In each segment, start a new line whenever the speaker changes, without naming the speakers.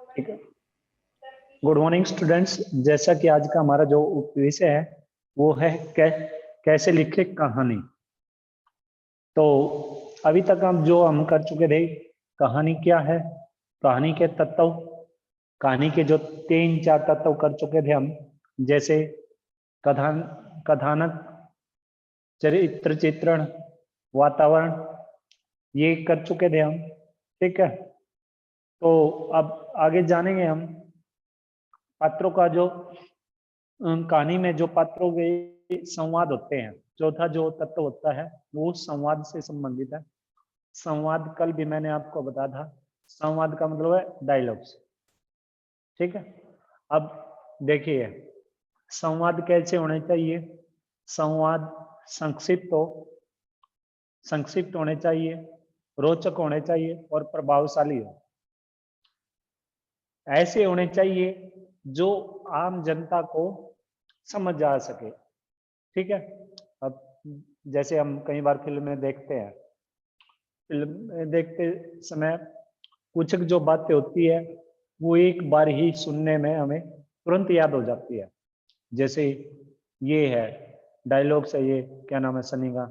ठीक है। Good morning students, जैसा कि आज का हमारा जो विषय है वो है कैसे लिखे कहानी। तो अभी तक हम कर चुके थे कहानी क्या है, कहानी के तत्व, कहानी के जो 3-4 तत्व कर चुके थे हम, जैसे कथानक, चरित्र चित्रण, वातावरण, ये कर चुके थे हम। ठीक है, तो अब आगे जानेंगे हम पात्रों का जो कहानी में जो पात्रों के संवाद होते हैं। चौथा जो तत्व होता है वो संवाद से संबंधित है। संवाद कल भी मैंने आपको बताया था, संवाद का मतलब है डायलॉग्स। ठीक है, अब देखिए संवाद कैसे होने चाहिए। संवाद संक्षिप्त होने चाहिए, रोचक होने चाहिए और प्रभावशाली हो। ऐसे होने चाहिए जो आम जनता को समझ आ सके। ठीक है, अब जैसे हम कई बार फिल्म में देखते हैं, फिल्म में देखते समय कुछ जो बातें होती है वो एक बार ही सुनने में हमें तुरंत याद हो जाती है। जैसे ये है डायलॉग से, ये क्या नाम है सनी का,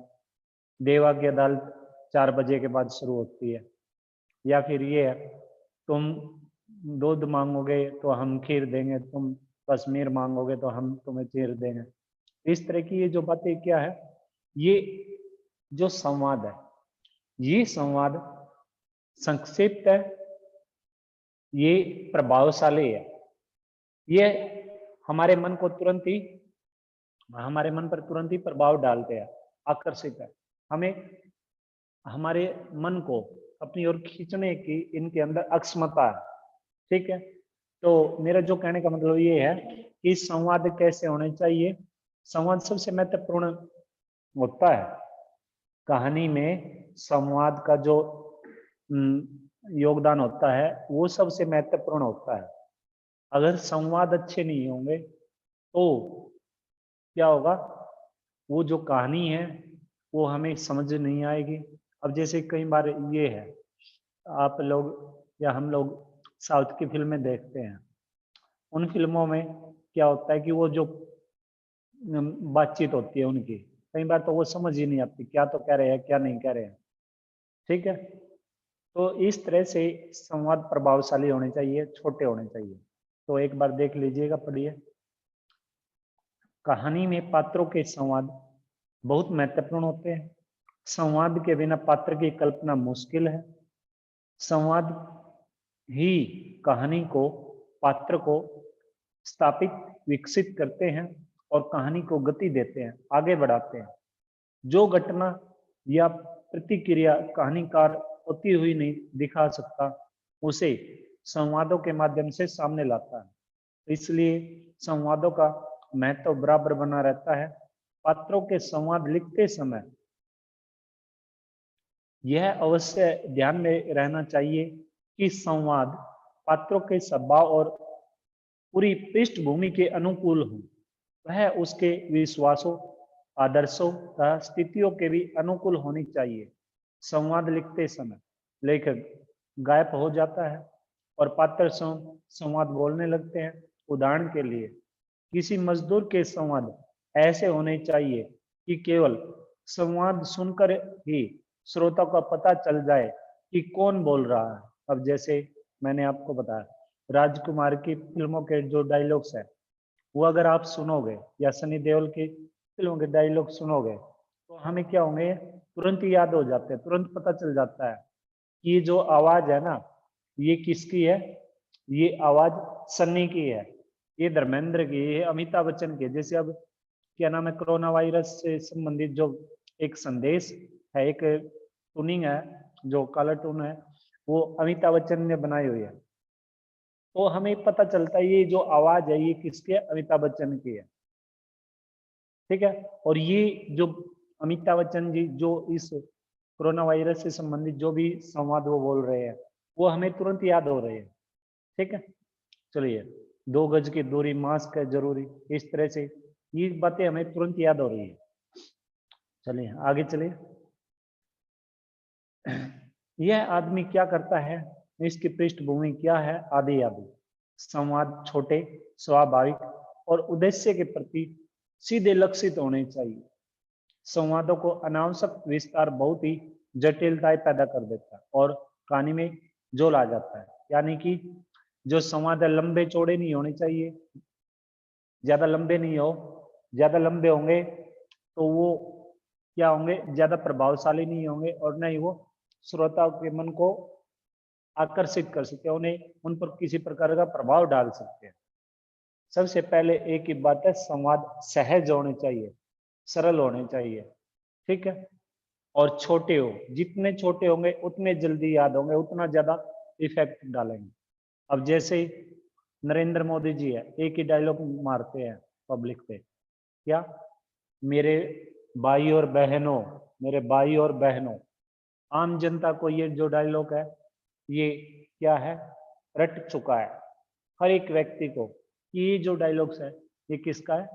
देवा की अदालत 4 बजे के बाद शुरू होती है। या फिर ये है, तुम दूध मांगोगे तो हम खीर देंगे, तुम कश्मीर मांगोगे तो हम तुम्हें चीर देंगे। इस तरह की ये जो बातें क्या है, ये जो संवाद है, ये संवाद संक्षिप्त है, ये प्रभावशाली है, ये हमारे मन पर तुरंत ही प्रभाव डालते हैं, आकर्षित है, हमें हमारे मन को अपनी ओर खींचने की इनके अंदर अक्षमता है। ठीक है, तो मेरा जो कहने का मतलब ये है कि संवाद कैसे होने चाहिए। संवाद सबसे महत्वपूर्ण होता है कहानी में। संवाद का जो योगदान होता है वो सबसे महत्वपूर्ण होता है। अगर संवाद अच्छे नहीं होंगे तो क्या होगा, वो जो कहानी है वो हमें समझ नहीं आएगी। अब जैसे कई बार ये है, आप लोग या हम लोग साउथ की फिल्में देखते हैं, उन फिल्मों में क्या होता है कि वो जो बातचीत होती है उनकी, कई बार तो वो समझ ही नहीं आती क्या तो कह रहे हैं क्या नहीं कह रहे हैं। ठीक है, तो इस तरह से संवाद प्रभावशाली होने चाहिए, छोटे होने चाहिए। तो एक बार देख लीजिएगा, पढ़िए। कहानी में पात्रों के संवाद बहुत महत्वपूर्ण होते हैं। संवाद के बिना पात्र की कल्पना मुश्किल है। संवाद ही कहानी को, पात्र को स्थापित, विकसित करते हैं और कहानी को गति देते हैं, आगे बढ़ाते हैं। जो घटना या प्रतिक्रिया कहानीकार होती हुई नहीं दिखा सकता, उसे संवादों के माध्यम से सामने लाता है। इसलिए संवादों का महत्व बराबर बना रहता है। पात्रों के संवाद लिखते समय यह अवश्य ध्यान में रहना चाहिए कि संवाद पात्रों के स्वभाव और पूरी पृष्ठभूमि के अनुकूल हो। वह उसके विश्वासों, आदर्शों तथा स्थितियों के भी अनुकूल होनी चाहिए। संवाद लिखते समय लेखक गायब हो जाता है और पात्र संवाद बोलने लगते हैं। उदाहरण के लिए किसी मजदूर के संवाद ऐसे होने चाहिए कि केवल संवाद सुनकर ही श्रोता को पता चल जाए कि कौन बोल रहा है। अब जैसे मैंने आपको बताया, राजकुमार की फिल्मों के जो डायलॉग्स है वो अगर आप सुनोगे या सनी देओल की फिल्मों के डायलॉग सुनोगे तो हमें क्या होंगे, तुरंत ही याद हो जाते हैं, तुरंत पता चल जाता है कि ये जो आवाज है ना, ये किसकी है। ये आवाज सन्नी की है, ये धर्मेंद्र की, ये अमिताभ बच्चन की। जैसे अब क्या नाम है, कोरोना वायरस से संबंधित जो एक संदेश है, एक टूनिंग है, जो कलर टून है, वो अमिताभ बच्चन ने बनाई हुई है। तो हमें पता चलता है ये जो आवाज है ये किसकी है, अमिताभ बच्चन की है। ठीक है, और ये जो अमिताभ बच्चन जी जो इस कोरोना वायरस से संबंधित जो भी संवाद वो बोल रहे हैं वो हमें तुरंत याद हो रहे हैं। ठीक है, चलिए, 2 गज की दूरी, मास्क है जरूरी, इस तरह से ये बातें हमें तुरंत याद हो रही है। चलिए आगे चलिए। यह आदमी क्या करता है, इसकी पृष्ठभूमि क्या है? आदि आदि। संवाद छोटे, स्वाभाविक और उद्देश्य के प्रति सीधे लक्षित होने चाहिए। संवादों को अनावश्यक विस्तार बहुत ही जटिलताएं पैदा कर देता है और कहानी में जोल आ जाता है। यानी कि जो संवाद है लंबे चौड़े नहीं होने चाहिए, ज्यादा लंबे नहीं हो। ज्यादा लंबे होंगे तो वो क्या होंगे? ज्यादा प्रभावशाली नहीं होंगे और न ही वो श्रोताओं के मन को आकर्षित कर सकते हैं, उन्हें उन पर किसी प्रकार का प्रभाव डाल सकते हैं। सबसे पहले एक ही बात है, संवाद सहज होने चाहिए, सरल होने चाहिए, ठीक है। और छोटे हो, जितने छोटे होंगे उतने जल्दी याद होंगे, उतना ज्यादा इफेक्ट डालेंगे। अब जैसे नरेंद्र मोदी जी है, एक ही डायलॉग मारते हैं पब्लिक पे, क्या? मेरे भाई और बहनों, मेरे भाई और बहनों। आम जनता को ये जो डायलॉग है ये क्या है? रट चुका है हर एक व्यक्ति को कि ये जो डायलॉग्स है ये किसका है?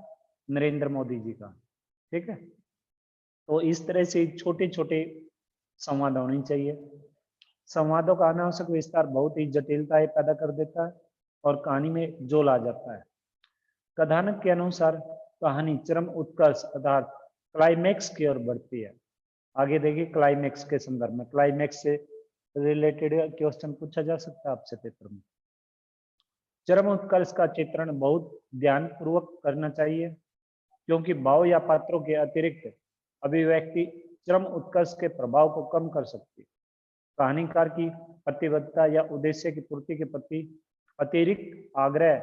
नरेंद्र मोदी जी का, ठीक है। तो इस तरह से छोटे छोटे संवाद होने चाहिए। संवादों का अनावश्यक विस्तार बहुत ही जटिलताएं पैदा कर देता है और कहानी में जोल आ जाता है। कथानक के अनुसार कहानी चरम उत्कर्ष अर्थात क्लाइमैक्स की ओर बढ़ती है। आगे देखिए, क्लाइमैक्स के संदर्भ में, क्लाइमैक्स से रिलेटेड क्वेश्चन पूछा जा सकता है आपसे पेपर में। चरम उत्कर्ष का चित्रण बहुत ध्यान पूर्वक करना चाहिए, क्योंकि भाव या पात्रों के अतिरिक्त अभिव्यक्ति चरम उत्कर्ष के प्रभाव को कम कर सकती है। कहानीकार की प्रतिबद्धता या उद्देश्य की पूर्ति के प्रति अतिरिक्त आग्रह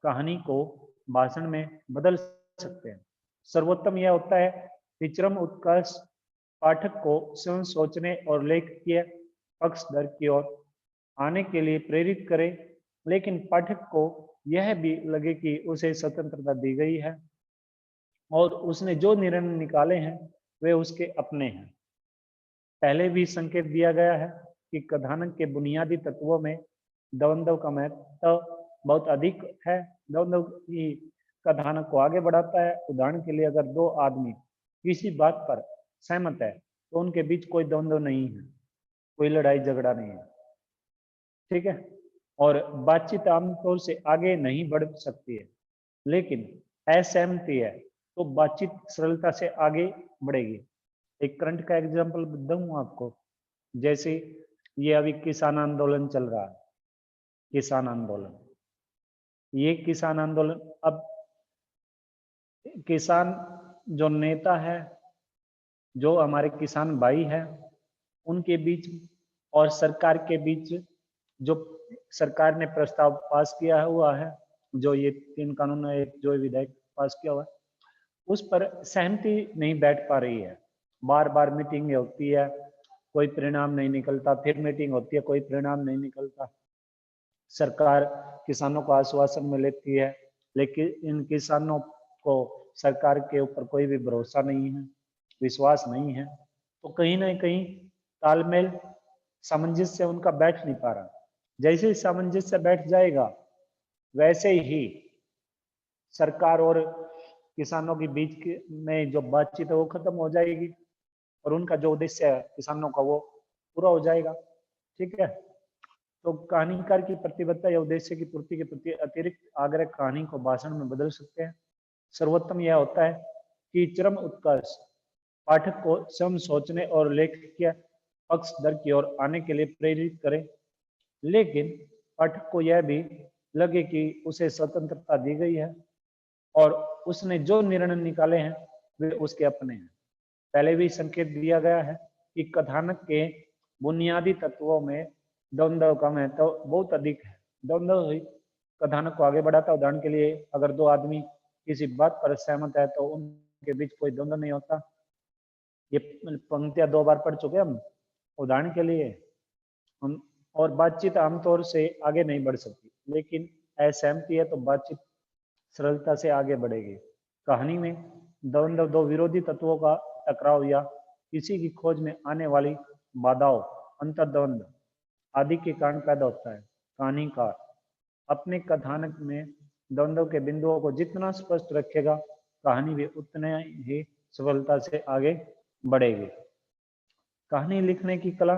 कहानी को भाषण में बदल सकते हैं। सर्वोत्तम यह होता है कि चरम उत्कर्ष पाठक को स्वयं सोचने और लेखकीय पक्ष दर की ओर आने के लिए प्रेरित करे, लेकिन पाठक को यह भी लगे कि उसे स्वतंत्रता दी गई है और उसने जो निर्णय निकाले हैं वे उसके अपने हैं। पहले भी संकेत दिया गया है कि कथानक के बुनियादी तत्वों में द्वंद्व का महत्व बहुत अधिक है। द्वंद्व ही कथानक को आगे बढ़ाता है। उदाहरण के लिए, अगर दो आदमी किसी बात पर सहमत है तो उनके बीच कोई द्वंद्व नहीं है, कोई लड़ाई झगड़ा नहीं है, ठीक है। और बातचीत आमतौर से आगे नहीं बढ़ सकती है, लेकिन असहमति है तो बातचीत सरलता से आगे बढ़ेगी। एक करंट का एग्जांपल दूं आपको, जैसे ये अभी किसान आंदोलन चल रहा है, किसान आंदोलन, ये किसान आंदोलन, अब किसान जो नेता है, जो हमारे किसान भाई है, उनके बीच और सरकार के बीच जो सरकार ने प्रस्ताव पास किया हुआ है, जो ये 3 कानून है, जो विधेयक पास किया हुआ है, उस पर सहमति नहीं बैठ पा रही है। बार बार मीटिंग होती है, कोई परिणाम नहीं निकलता, फिर मीटिंग होती है, कोई परिणाम नहीं निकलता। सरकार किसानों को आश्वासन में लेती है, लेकिन इन किसानों को सरकार के ऊपर कोई भी भरोसा नहीं है, विश्वास नहीं है। तो कहीं ना कहीं तालमेल, सामंजस्य उनका बैठ नहीं पा रहा। जैसे ही सामंजस्य बैठ जाएगा, वैसे ही सरकार और किसानों के बीच में जो बातचीत है वो खत्म हो जाएगी और उनका जो उद्देश्य है किसानों का वो पूरा हो जाएगा, ठीक है। तो कहानीकार की प्रतिबद्धता या उद्देश्य की पूर्ति के प्रति अतिरिक्त आग्रह कहानी को भाषण में बदल सकते हैं। सर्वोत्तम यह होता है कि चरम उत्कर्ष पाठक को स्वयं सोचने और लेखकीय पक्ष दर की ओर आने के लिए प्रेरित करे, लेकिन पाठक को यह भी लगे कि उसे स्वतंत्रता दी गई है और उसने जो निर्णय निकाले हैं वे उसके अपने हैं। पहले भी संकेत दिया गया है कि कथानक के बुनियादी तत्वों में द्वंद्व का महत्व बहुत अधिक है। द्वंद्व ही कथानक को आगे बढ़ाता है। उदाहरण के लिए, अगर दो आदमी किसी बात पर सहमत है तो उनके बीच कोई द्वंद्व नहीं होता। ये पंक्तियां 2 बार पढ़ चुके हम, उदाहरण के लिए। हम और बातचीत आमतौर से आगे नहीं बढ़ सकती, लेकिन असहमति है तो बातचीत सरलता से आगे बढ़ेगी। कहानी में द्वंद्व दो विरोधी तत्वों का टकराव या किसी की खोज में आने वाली बाधाओं, अंतर्द्वंद आदि के कारण पैदा होता है। कहानीकार अपने कथानक में द्वंद्व के बिंदुओं को जितना स्पष्ट रखेगा, कहानी भी उतने ही सफलता से आगे बढ़ेगी। कहानी लिखने की कला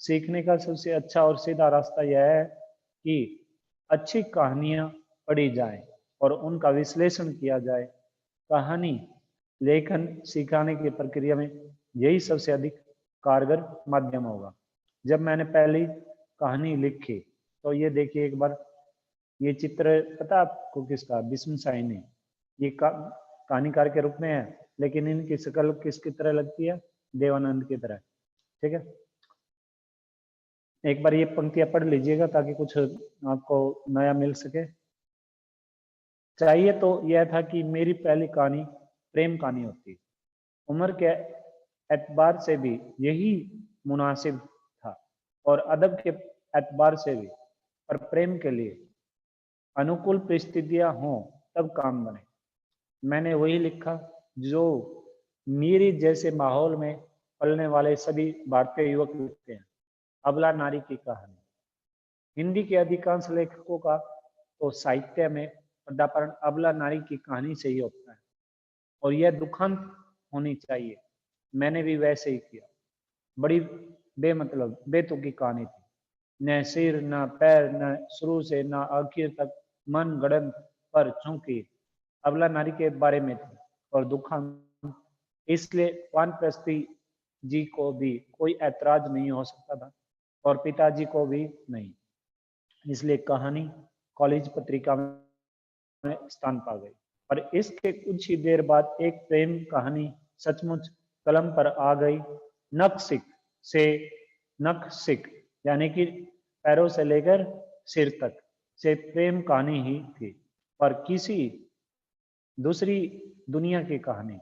सीखने का सबसे अच्छा और सीधा रास्ता यह है कि अच्छी कहानियां पढ़ी जाएं और उनका विश्लेषण किया जाए। कहानी लेखन सिखाने की प्रक्रिया में यही सबसे अधिक कारगर माध्यम होगा। जब मैंने पहली कहानी लिखी तो ये देखिए एक बार, ये चित्र पता आपको किसका? बिस्म साइनी। ये कहानीकार के रूप में है, लेकिन इनकी शक्ल किसकी तरह लगती है? देवानंद की तरह। ठीक है, एक बार ये पंक्तियां पढ़ लीजिएगा ताकि कुछ आपको नया मिल सके। चाहिए तो यह था कि मेरी पहली कहानी प्रेम कहानी होती। उम्र के एतबार से भी यही मुनासिब था और अदब के एतबार से भी, पर प्रेम के लिए अनुकूल परिस्थितियां हों तब काम बने। मैंने वही लिखा जो मेरे जैसे माहौल में पलने वाले सभी भारतीय युवक लिखते हैं। अबला नारी की कहानी। हिंदी के अधिकांश लेखकों का तो साहित्य में पदार्पण अबला नारी की कहानी से ही होता है और यह दुखंत होनी चाहिए। मैंने भी वैसे ही किया। बड़ी बेमतलब बेतुकी कहानी थी, न सिर न पैर, न शुरू से न आखिर तक, मन गढ़ंत, पर चूंकि अबला नारी के बारे में थी और दुखंत, इसलिए वानप्रस्थी जी को भी कोई ऐतराज नहीं हो सकता था और पिताजी को भी नहीं। इसलिए कहानी कॉलेज पत्रिका में स्थान पा गई। और इसके कुछ ही देर बाद एक प्रेम कहानी सचमुच कलम पर आ गई। नखसिक से नखसिक यानी कि पैरों से लेकर सिर तक से प्रेम कहानी ही थी, पर किसी दूसरी दुनिया की कहानी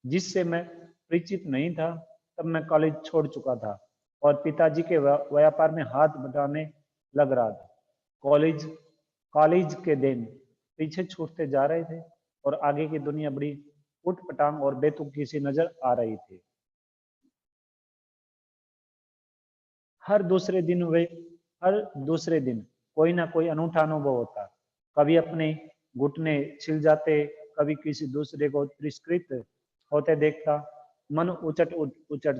जिससे मैं परिचित नहीं था। तब मैं कॉलेज छोड़ चुका था और पिताजी के व्यापार में हाथ बटाने लग रहा था। कॉलेज कॉलेज के दिन पीछे छूटते जा रहे थे और आगे की दुनिया बड़ी उटपटांग और बेतुकी सी नजर आ रही थी। हर दूसरे दिन कोई ना कोई अनूठा अनुभव होता। कभी अपने घुटने छिल जाते, कभी किसी दूसरे को तिरस्कृत होते देखता, मन उचट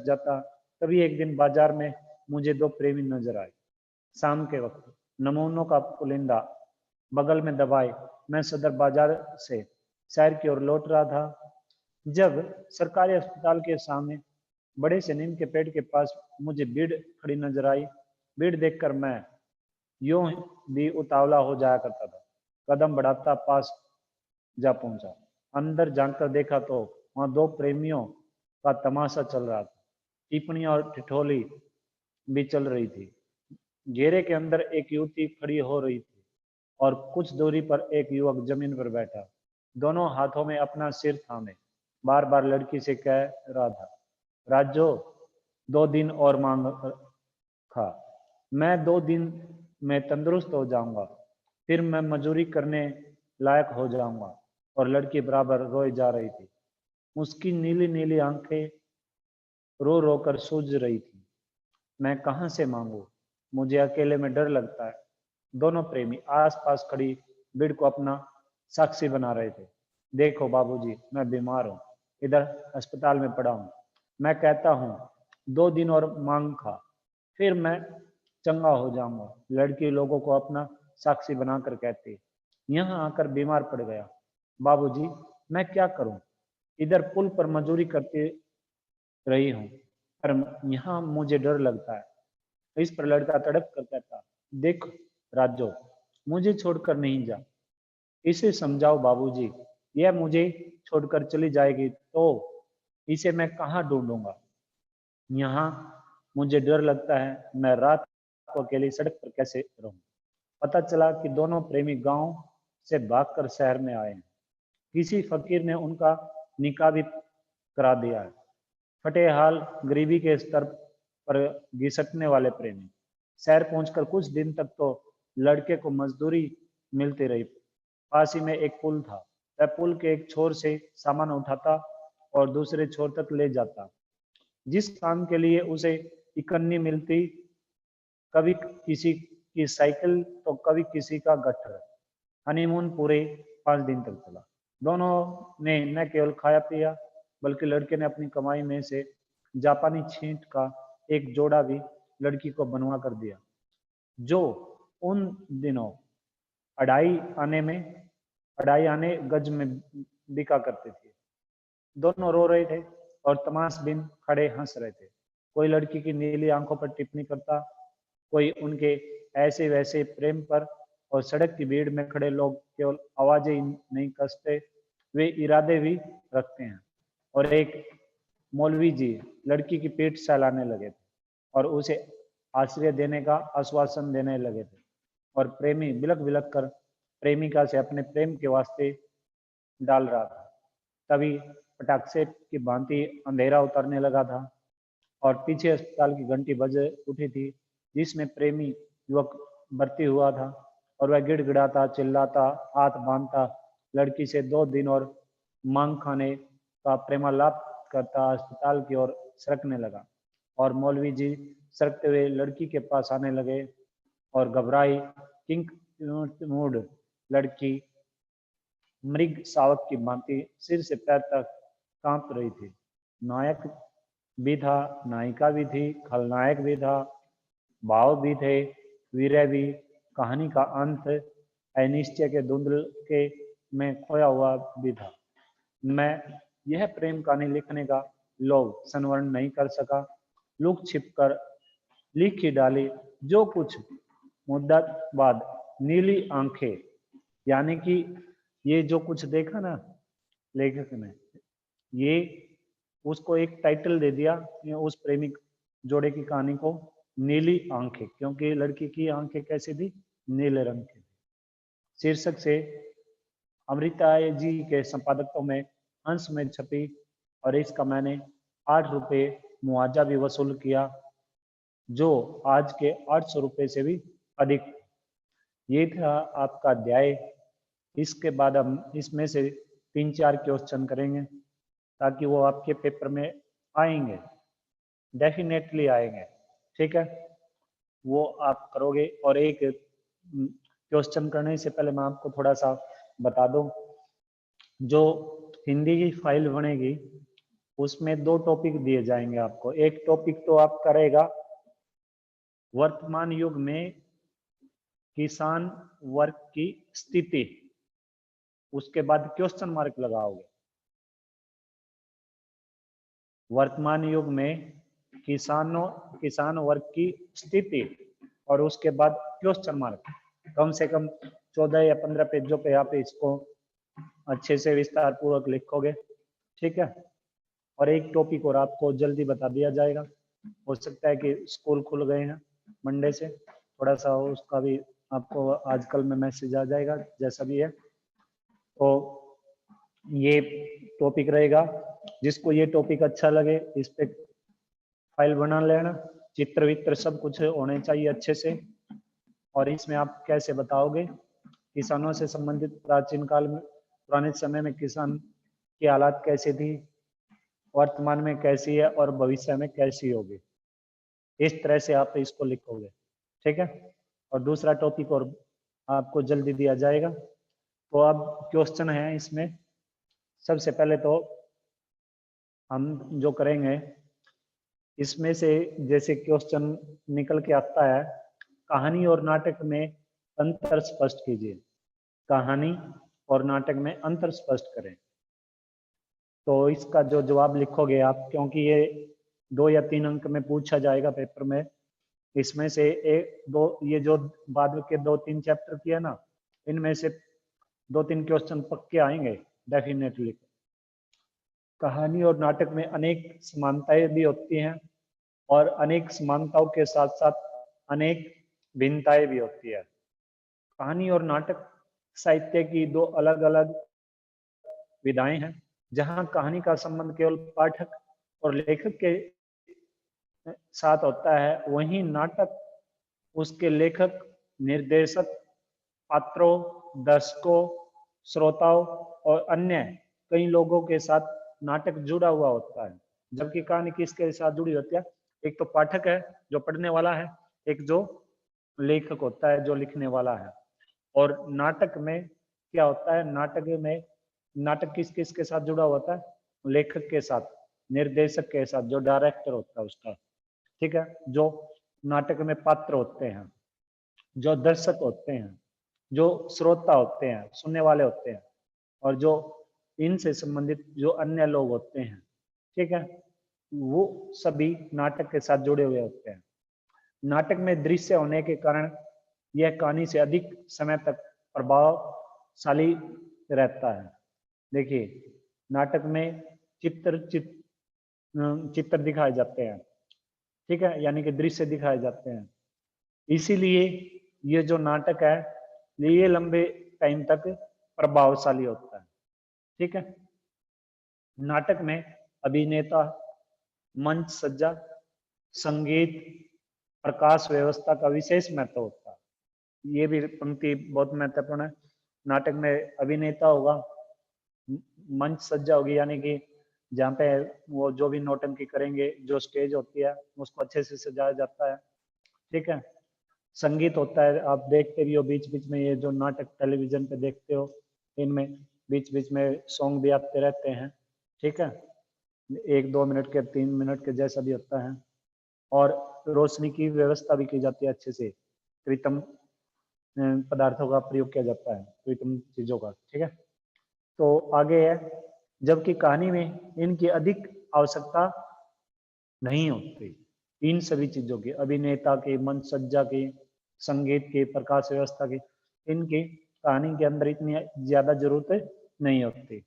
जाता। कभी एक दिन बाजार में मुझे दो प्रेमी नजर आए। शाम के वक्त नमूनों का पुलिंदा बगल में दबाए मैं सदर बाजार से शहर की ओर लौट रहा था, जब सरकारी अस्पताल के सामने बड़े से नीम के पेड़ के पास मुझे भीड़ खड़ी नजर आई। भीड़ देखकर मैं यूं भी उतावला हो जाया करता था। कदम बढ़ाता पास जा पहुंचा। अंदर जानकर देखा तो वहां दो प्रेमियों का तमाशा चल रहा था। टिप्पणियां और ठिठोली भी चल रही थी। घेरे के अंदर एक युवती खड़ी हो रही थी और कुछ दूरी पर एक युवक जमीन पर बैठा, दोनों हाथों में अपना सिर थामे बार बार लड़की से कह रहा था, राजो 2 दिन और मांग खा, मैं 2 दिन में तंदुरुस्त हो जाऊंगा, फिर मैं मजूरी करने लायक हो जाऊंगा। और लड़की बराबर रोए जा रही थी। उसकी नीली नीली आंखें रो रो कर सूझ रही थी। मैं कहाँ से मांगू, मुझे अकेले में डर लगता है। दोनों प्रेमी आसपास खड़ी भीड़ को अपना साक्षी बना रहे थे। देखो बाबूजी, मैं बीमार हूँ, इधर अस्पताल में पड़ा हूँ। मैं कहता हूँ 2 दिन और मांग खा, फिर मैं चंगा हो जाऊंगा। लड़की लोगों को अपना साक्षी बनाकर कहती, यहाँ आकर बीमार पड़ गया। बाबूजी, मैं क्या करूं? इधर पुल पर मजूरी करती रही हूँ, पर यहाँ मुझे डर लगता है। इस पर लड़का तड़प कर कहता, देख राजो, मुझे छोड़कर नहीं जा। इसे समझाओ बाबूजी, यह मुझे छोड़कर चली जाएगी तो इसे मैं कहाँ ढूंढूंगा? यहाँ मुझे डर लगता है, मैं रात को अकेली सड़क पर कैसे रहूं? पता चला कि दोनों प्रेमी गांव से भागकर शहर में आए हैं। किसी फकीर ने उनका निकाह भी करा दिया है। फटे हाल गरीबी के स्तर पर घिसटने वाले प्रेमी शहर पहुंचकर कुछ दिन तक तो लड़के को मजदूरी मिलती रही। पास ही में एक पुल था। वह पुल के एक छोर से सामान उठाता और दूसरे छोर तक ले जाता। जिस काम के लिए उसे इकन्नी मिलती, कभी किसी की साइकिल तो कभी किसी का गट्ठर। हनीमून पूरे 5 दिन तक चला। दोनों ने न केवल खाया पिया, बल्कि लड़के ने अपनी कमाई में से जापानी छींट का एक जोड़ा भी लड़की को बनवा कर दिया, जो उन दिनों अढ़ाई आने गज में बिका करते थे। दोनों रो रहे थे और तमाशबीन खड़े हंस रहे थे। कोई लड़की की नीली आंखों पर टिप्पणी करता, कोई उनके ऐसे वैसे प्रेम पर, और सड़क की भीड़ में खड़े लोग केवल आवाजें ही नहीं कसते, वे इरादे भी रखते हैं। और एक मौलवी जी लड़की की पीठ सहलाने लगे थे और उसे आश्रय देने का आश्वासन देने लगे थे, और प्रेमी बिलक बिलक कर प्रेमिका से अपने प्रेम के वास्ते डाल रहा था। तभी पटाखे की भांति अंधेरा उतरने लगा था और पीछे अस्पताल की घंटी बज उठी थी, जिसमें प्रेमी युवक भर्ती हुआ था, और वह गिड़गिड़ाता, चिल्लाता, हाथ बांधता लड़की से 2 दिन और मांग खाने का प्रेमालाप करता अस्पताल की ओर सरकने लगा। और मौलवी जी सरकते हुए लड़की के पास आने लगे और घबराई किंक मूड लड़की मृग शावक की भांति सिर से पैर तक कांप रही थी। नायक भी था, नायिका भी थी, खलनायक भी था, भाव भी थे, वीर्य भी। कहानी का अंत अनिश्चय के धुंधल के में खोया हुआ भी था। मैं यह प्रेम कहानी लिखने का लोभ संवरण नहीं कर सका। लुक छिप कर लिख ही डाली जो कुछ मुद्दत बाद नीली आंखें, यानी कि ये जो कुछ देखा ना लेखक ने, ये उसको एक टाइटल दे दिया उस प्रेमिक जोड़े की कहानी को, नीली आंखें, क्योंकि लड़की की आंखें कैसी थी, नीले रंग की। शीर्षक से अमृता जी के संपादकों में अंश में छपी, और इसका मैंने 8 रुपये मुआवजा भी वसूल किया, जो आज के 800 रुपये से भी अधिक। ये था आपका अध्याय। इसके बाद हम इसमें से 3-4 क्वेश्चन करेंगे, ताकि वो आपके पेपर में आएंगे, डेफिनेटली आएंगे। ठीक है, वो आप करोगे। और एक क्वेश्चन करने से पहले मैं आपको थोड़ा सा बता दूं, जो हिंदी की फाइल बनेगी उसमें 2 टॉपिक दिए जाएंगे आपको। एक टॉपिक तो आप करेगा वर्तमान युग में किसान वर्ग की स्थिति, उसके बाद क्वेश्चन मार्क लगाओगे। वर्तमान युग में किसान वर्ग की स्थिति, और उसके बाद क्वेश्चन मार्क। कम से कम 14 या 15 पेजों पे आप इसको अच्छे से विस्तार पूर्वक लिखोगे। ठीक है, और एक टॉपिक और आपको जल्दी बता दिया जाएगा। हो सकता है कि स्कूल खुल गए हैं मंडे से, थोड़ा सा उसका भी आपको आजकल में मैसेज आ जाएगा, जैसा भी है। तो ये टॉपिक रहेगा, जिसको ये टॉपिक अच्छा लगे इस पे फाइल बना लेना, चित्र वित्र सब कुछ होने चाहिए अच्छे से। और इसमें आप कैसे बताओगे किसानों से संबंधित प्राचीन काल में, पुराने समय में किसान की हालात कैसी थी, वर्तमान में कैसी है, और भविष्य में कैसी होगी। इस तरह से आप इसको लिखोगे। ठीक है, और दूसरा टॉपिक और आपको जल्दी दिया जाएगा। तो अब क्वेश्चन है इसमें। सबसे पहले तो हम जो करेंगे इसमें से, जैसे क्वेश्चन निकल के आता है, कहानी और नाटक में अंतर स्पष्ट कीजिए। कहानी और नाटक में अंतर स्पष्ट करें। तो इसका जो जवाब लिखोगे आप, क्योंकि ये 2 या 3 अंक में पूछा जाएगा पेपर में, इसमें से एक दो, ये जो बाद के 2-3 चैप्टर किया ना, इनमें से 2-3 क्वेश्चन पक्के आएंगे डेफिनेटली। कहानी और नाटक में अनेक समानताएं भी होती हैं, और अनेक समानताओं के साथ साथ अनेक भिन्नताएं भी होती है। कहानी और नाटक साहित्य की 2 अलग अलग विधाएं हैं। जहां कहानी का संबंध केवल पाठक और लेखक के साथ होता है, वहीं नाटक उसके लेखक, निर्देशक, पात्रों, दर्शकों, श्रोताओं और अन्य कई लोगों के साथ नाटक जुड़ा हुआ होता है। जबकि कहानी किसके साथ जुड़ी होती है? एक तो पाठक है जो पढ़ने वाला है, एक जो लेखक होता है जो लिखने वाला है। और नाटक में क्या होता है, नाटक किस किस के साथ जुड़ा होता है? लेखक के साथ, निर्देशक के साथ, जो डायरेक्टर होता है उसका। ठीक है, जो नाटक में पात्र होते हैं, जो दर्शक होते हैं, जो श्रोता होते हैं, सुनने वाले होते हैं, और जो इनसे संबंधित जो अन्य लोग होते हैं, ठीक है, वो सभी नाटक के साथ जुड़े हुए होते हैं। नाटक में दृश्य होने के कारण यह कहानी से अधिक समय तक प्रभावशाली रहता है। देखिए, नाटक में चित्र दिखाए जाते हैं, ठीक है, यानी कि दृश्य दिखाए जाते हैं। इसीलिए ये जो नाटक है ये लंबे टाइम तक प्रभावशाली होता है, ठीक है। नाटक में अभिनेता, मंच सज्जा, संगीत, प्रकाश व्यवस्था का विशेष महत्व होता है। ये भी पंक्ति बहुत महत्वपूर्ण है। नाटक में अभिनेता होगा, मंच सज्जा होगी, यानी कि जहाँ पे वो जो भी नौटंकी करेंगे, जो स्टेज होती है उसको अच्छे से सजाया जाता है, ठीक है। संगीत होता है, आप देखते भी हो बीच बीच में ये जो नाटक टेलीविजन पे देखते हो, इनमें बीच बीच में सॉन्ग भी आते रहते हैं, ठीक है, 1-2 मिनट के, 3 मिनट के, जैसा भी होता है। और रोशनी की व्यवस्था भी की जाती है अच्छे से, कृत्रिम पदार्थों का प्रयोग किया जाता है, कृत्रिम चीजों का, ठीक है। तो आगे है, जबकि कहानी में इनकी अधिक आवश्यकता नहीं होती। इन सभी चीजों की, अभिनेता के, मंच सज्जा के, संगीत के, प्रकाश व्यवस्था के, इनकी कहानी के अंदर इतनी ज्यादा जरूरत नहीं होती।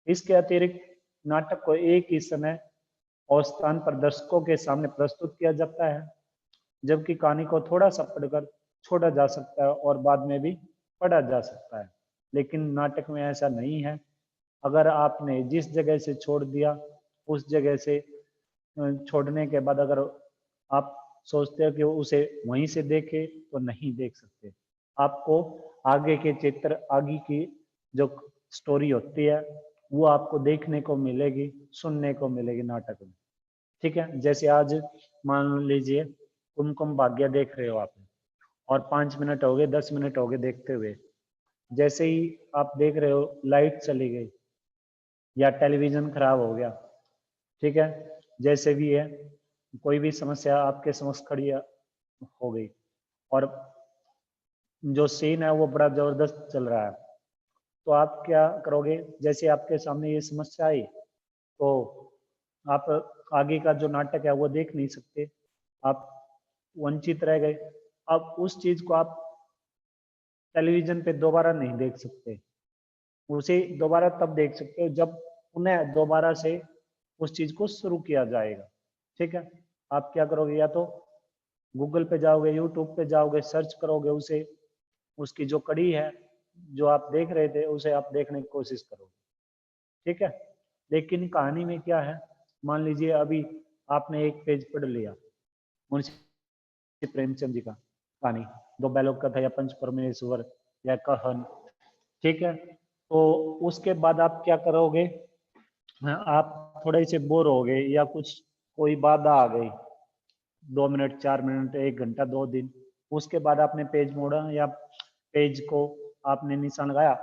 इसके अतिरिक्त नाटक को एक ही समय और स्थान पर दर्शकों के सामने प्रस्तुत किया जाता है, जबकि कहानी को थोड़ा सा पढ़कर छोड़ा जा सकता है और बाद में भी पढ़ा जा सकता है। लेकिन नाटक में ऐसा नहीं है। अगर आपने जिस जगह से छोड़ दिया, उस जगह से छोड़ने के बाद अगर आप सोचते हो कि उसे वहीं से देखे, तो नहीं देख सकते। आपको आगे के चित्र, आगे की जो स्टोरी होती है वो आपको देखने को मिलेगी, सुनने को मिलेगी नाटक में, ठीक है। जैसे आज मान लीजिए कुमकुम भाग्य देख रहे हो आप, और 5 मिनट हो गए, 10 मिनट हो गए देखते हुए, जैसे ही आप देख रहे हो लाइट चली गई या टेलीविजन खराब हो गया, ठीक है, जैसे भी है, कोई भी समस्या आपके समक्ष खड़ी हो गई और जो सीन है वो बड़ा जबरदस्त चल रहा है, तो आप क्या करोगे? जैसे आपके सामने ये समस्या आई, तो आप आगे का जो नाटक है वो देख नहीं सकते, आप वंचित रह गए। अब उस चीज को आप टेलीविजन पे दोबारा नहीं देख सकते, उसे दोबारा तब देख सकते हो जब उन्हें दोबारा से उस चीज को शुरू किया जाएगा, ठीक है। आप क्या करोगे? या तो गूगल पे जाओगे, यूट्यूब पे जाओगे, सर्च करोगे उसे, उसकी जो कड़ी है जो आप देख रहे थे उसे आप देखने की कोशिश करोगे, ठीक है। लेकिन कहानी में क्या है, मान लीजिए अभी आपने एक पेज पढ़ लिया मुंशी प्रेमचंद जी का कहानी, दो बैलों का था या पंच परमेश्वर या कहन, ठीक है। तो उसके बाद आप क्या करोगे? आप थोड़े से बोर हो गए या कुछ कोई बाधा आ गई, 2 मिनट, 4 मिनट, 1 घंटा, 2 दिन, उसके बाद आपने पेज मोड़ा या पेज को आपने निशान लगाया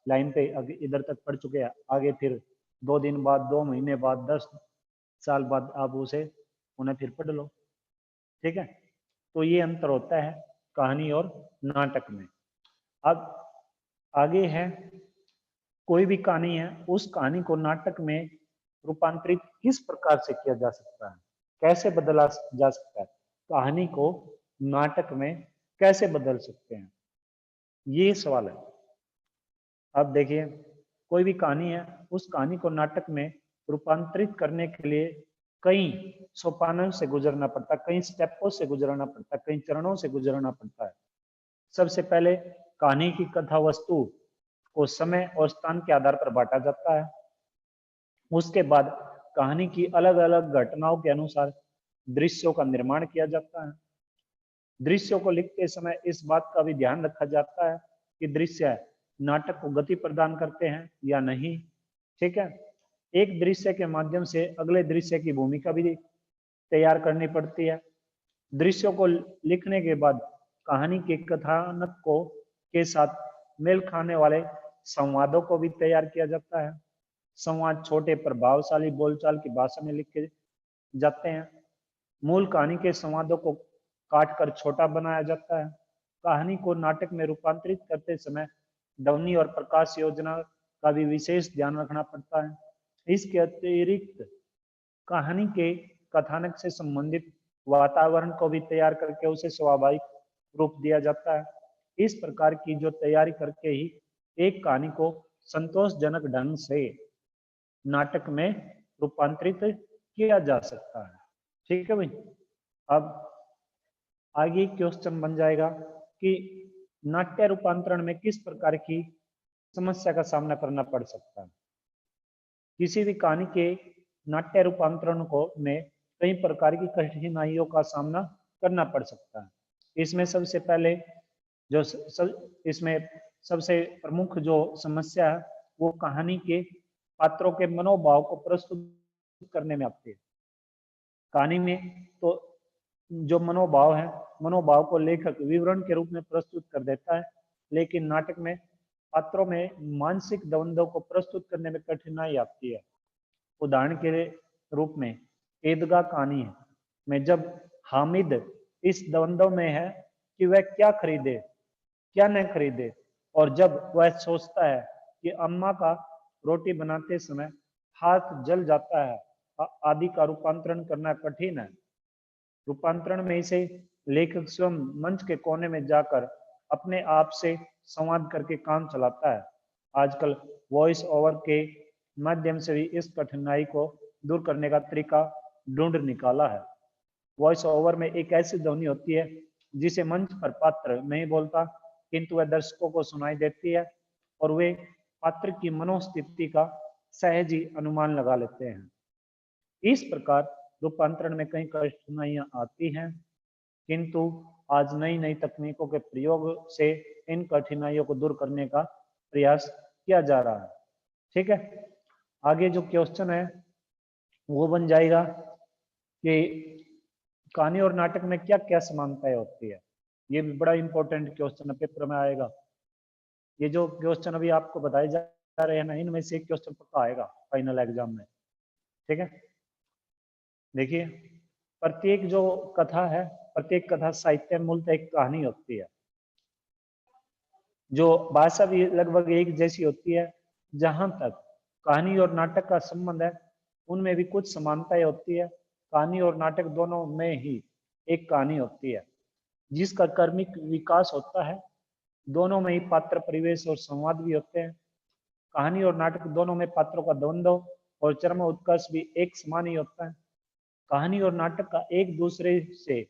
लाइन पे, इधर तक पढ़ चुके हैं, आगे फिर 2 दिन बाद, 2 महीने बाद, 10 साल बाद आप उसे उन्हें फिर पढ़ लो, ठीक है। तो ये अंतर होता है कहानी और नाटक में। अब आगे है, कोई भी कहानी है, उस कहानी को नाटक में रूपांतरित किस प्रकार से किया जा सकता है, कैसे बदला जा सकता है, कहानी को नाटक में कैसे बदल सकते हैं, ये सवाल है। अब देखिए, कोई भी कहानी है, उस कहानी को नाटक में रूपांतरित करने के लिए कई सोपानों से गुजरना पड़ता है, कई स्टेपों से गुजरना पड़ता है, कई चरणों से गुजरना पड़ता है। सबसे पहले कहानी की कथा वस्तु को समय और स्थान के आधार पर बांटा जाता है। उसके बाद कहानी की अलग अलग घटनाओं के अनुसार दृश्यों का निर्माण किया जाता है। दृश्यों को लिखते समय इस बात का भी ध्यान रखा जाता है कि दृश्य नाटक को गति प्रदान करते हैं या नहीं, ठीक है। एक दृश्य के माध्यम से अगले दृश्य की भूमिका भी तैयार करनी पड़ती है। दृश्यों को लिखने के बाद कहानी के कथानक को के साथ मेल खाने वाले संवादों को भी तैयार किया जाता है। संवाद छोटे प्रभावशाली बोलचाल की भाषा में लिखे जाते हैं। मूल कहानी के संवादों को काट कर छोटा बनाया जाता है। कहानी को नाटक में रूपांतरित करते समय ध्वनि और प्रकाश योजना का भी विशेष ध्यान रखना पड़ता है। इसके अतिरिक्त कहानी के कथानक से संबंधित वातावरण को भी तैयार करके उसे स्वाभाविक रूप दिया जाता है। इस प्रकार की जो तैयारी करके ही एक कहानी को संतोषजनक ढंग से नाटक में रूपांतरित किया जा सकता है। ठीक है भाई। अब आगे क्वेश्चन बन जाएगा कि नाट्य रूपांतरण में किस प्रकार की समस्या का सामना करना पड़ सकता है। किसी भी कहानी के नाट्य रूपांतरण को में कई प्रकार की कठिनाइयों का सामना करना पड़ सकता है। इसमें सबसे पहले जो इसमें सबसे प्रमुख जो समस्या है वो कहानी के पात्रों के मनोभाव को प्रस्तुत करने में आती है। कहानी में तो जो मनोभाव है, मनोभाव को लेखक विवरण के रूप में प्रस्तुत कर देता है, लेकिन नाटक में पात्रों में मानसिक द्वंद्व को प्रस्तुत करने में कठिनाई आती है। उदाहरण के रूप में ईदगाह कहानी है में जब हामिद इस द्वंद्व में है कि वह क्या खरीदे क्या न खरीदे, और जब वह सोचता है कि अम्मा का रोटी बनाते समय हाथ जल जाता है आदि का रूपांतरण करना कठिन है। रूपांतरण में इसे लेखक स्वयं मंच के कोने में जाकर अपने आप से संवाद करके काम चलाता है। आजकल वॉइस ओवर के माध्यम से भी इस कठिनाई को दूर करने का तरीका ढूंढ निकाला है। वॉइस ओवर में एक ऐसी ध्वनि होती है जिसे मंच पर पात्र नहीं बोलता, किंतु वह दर्शकों को सुनाई देती है और वे पात्र की मनोस्थिति का सहज ही अनुमान लगा लेते हैं। इस प्रकार रूपांतरण में कई कठिनाइयां आती हैं, किंतु आज नई नई तकनीकों के प्रयोग से इन कठिनाइयों को दूर करने का प्रयास किया जा रहा है। ठीक है। आगे जो क्वेश्चन है वो बन जाएगा कि कहानी और नाटक में क्या क्या समानताएं होती है। ये भी बड़ा इंपॉर्टेंट क्वेश्चन पेपर में आएगा। ये जो क्वेश्चन अभी आपको बताए जा रहे हैं ना, इनमें से एक क्वेश्चन पक्का आएगा फाइनल एग्जाम में। ठीक है। देखिए, प्रत्येक जो कथा है, प्रत्येक कथा साहित्य में मूलतः एक कहानी होती है। जो भाषा भी लगभग एक जैसी होती है। जहां तक कहानी और नाटक का संबंध है, उनमें भी कुछ समानताएं होती है। कहानी और नाटक दोनों में ही एक कहानी होती है जिसका कर्मिक विकास होता है। दोनों में ही पात्र, परिवेश और संवाद भी होते हैं। कहानी और नाटक दोनों में पात्रों का द्वंद्व और चरम उत्कर्ष भी एक समान ही होता है। कहानी और नाटक का एक दूसरे से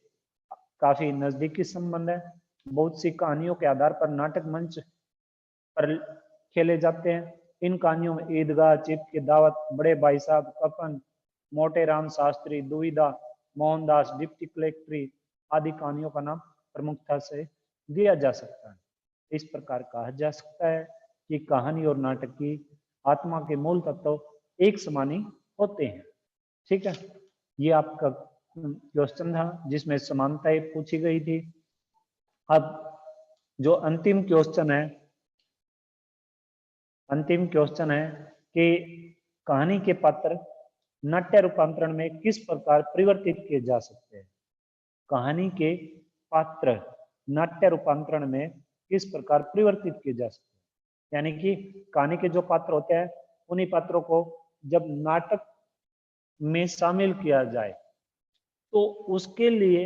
काफी नजदीकी संबंध है। बहुत सी कहानियों के आधार पर नाटक मंच पर खेले जाते हैं। इन कहानियों में ईदगाह, चित्त की दावत, बड़े भाई साहब, कफन, मोटे राम शास्त्री, दुविधा, मोहनदास, डिप्टी कलेक्ट्री आदि कहानियों का नाम प्रमुखता से दिया जा सकता है। इस प्रकार कहा जा सकता है कि कहानी और नाटक की आत्मा के मूल तत्व एक समान ही होते हैं। ठीक है। ये आपका क्वेश्चन था जिसमें समानताएं पूछी गई थी। अब जो अंतिम क्वेश्चन है कि कहानी के पात्र नाट्य रूपांतरण में किस प्रकार परिवर्तित किए जा सकते हैं। कहानी के पात्र नाट्य रूपांतरण में किस प्रकार परिवर्तित किए जा सकते हैं, यानी कि कहानी के जो पात्र होते हैं उन्हीं पात्रों को जब नाटक में शामिल किया जाए तो उसके लिए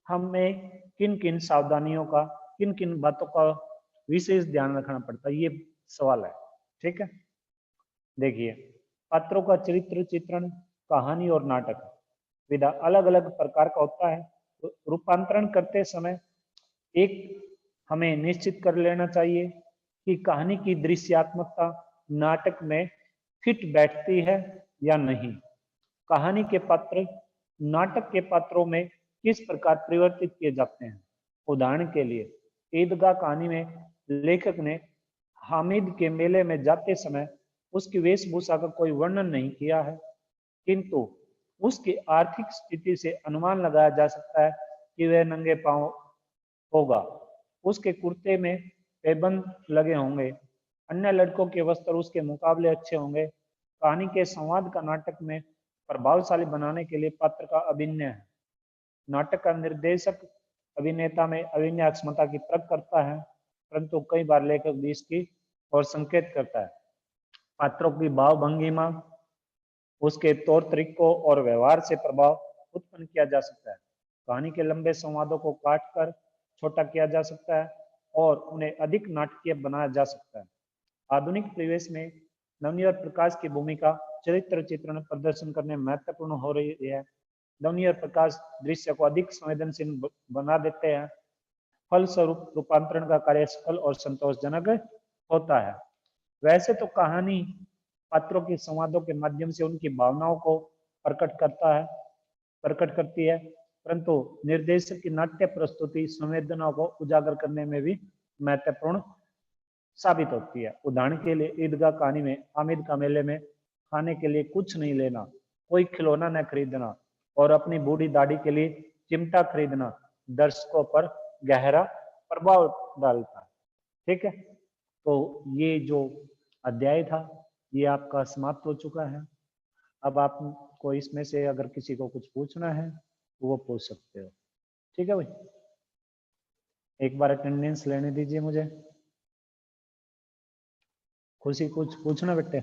हमें किन किन सावधानियों का, किन किन बातों का विशेष ध्यान रखना पड़ता है, ये सवाल है। ठीक है। देखिए, पात्रों का चरित्र चित्रण कहानी और नाटक विधा अलग अलग प्रकार का होता है। रूपांतरण करते समय एक हमें निश्चित कर लेना चाहिए कि कहानी की दृश्यात्मकता नाटक में फिट बैठती है या नहीं। कहानी के पात्र नाटक के पात्रों में किस प्रकार परिवर्तित किए जाते हैं। उदाहरण के लिए, ईदगाह कहानी में लेखक ने हामिद के मेले में जाते समय उसकी वेशभूषा का कोई वर्णन नहीं किया है, किंतु उसकी आर्थिक स्थिति से अनुमान लगाया जा सकता है कि वह नंगे पांव होगा। उसके कुर्ते में पैबंद लगे होंगे। अन्य लड़कों के वस्त्र उसके मुकाबले अच्छे होंगे। कहानी के संवाद का नाटक में प्रभावशाली बनाने के लिए पात्र का अभिनय है। नाटक का निर्देशक अभिनेता में अभिनय क्षमता की परख करता है, परंतु कई बार लेखक भी इसकी और संकेत करता है। पात्रों की भाव भंगिमा, उसके तौर तरीकों और व्यवहार से प्रभाव उत्पन्न किया जा सकता है। कहानी के लंबे संवादों को काटकर छोटा किया जा सकता है और उन्हें अधिक नाटकीय बनाया जा सकता है। आधुनिक परिवेश में ध्वनि और प्रकाश की भूमिका चरित्र चित्रण प्रदर्शन करने में महत्वपूर्ण हो रही है। ध्वनि और प्रकाश दृश्य को अधिक संवेदनशील बना देते हैं। फलस्वरूप रूपांतरण का कार्य सफल और संतोषजनक होता है। वैसे तो कहानी पात्रों के संवादों के माध्यम से उनकी भावनाओं को प्रकट करती है, परंतु निर्देशक की नाट्य प्रस्तुति संवेदनाओं को उजागर करने में भी महत्वपूर्ण साबित होती है। उदाहरण के लिए ईदगाह कहानी में हामिद का मेले में खाने के लिए कुछ नहीं लेना, कोई खिलौना न खरीदना और अपनी बूढ़ी दाढ़ी के लिए चिमटा खरीदना दर्शकों पर गहरा प्रभाव डालता है। ठीक है, तो ये जो अध्याय था ये आपका समाप्त हो चुका है। अब आपको इसमें से अगर किसी को कुछ पूछना है तो वो पूछ सकते हो। ठीक है भाई, एक बार अटेंडेंस लेने दीजिए मुझे। खुशी कुछ पूछना बेटे।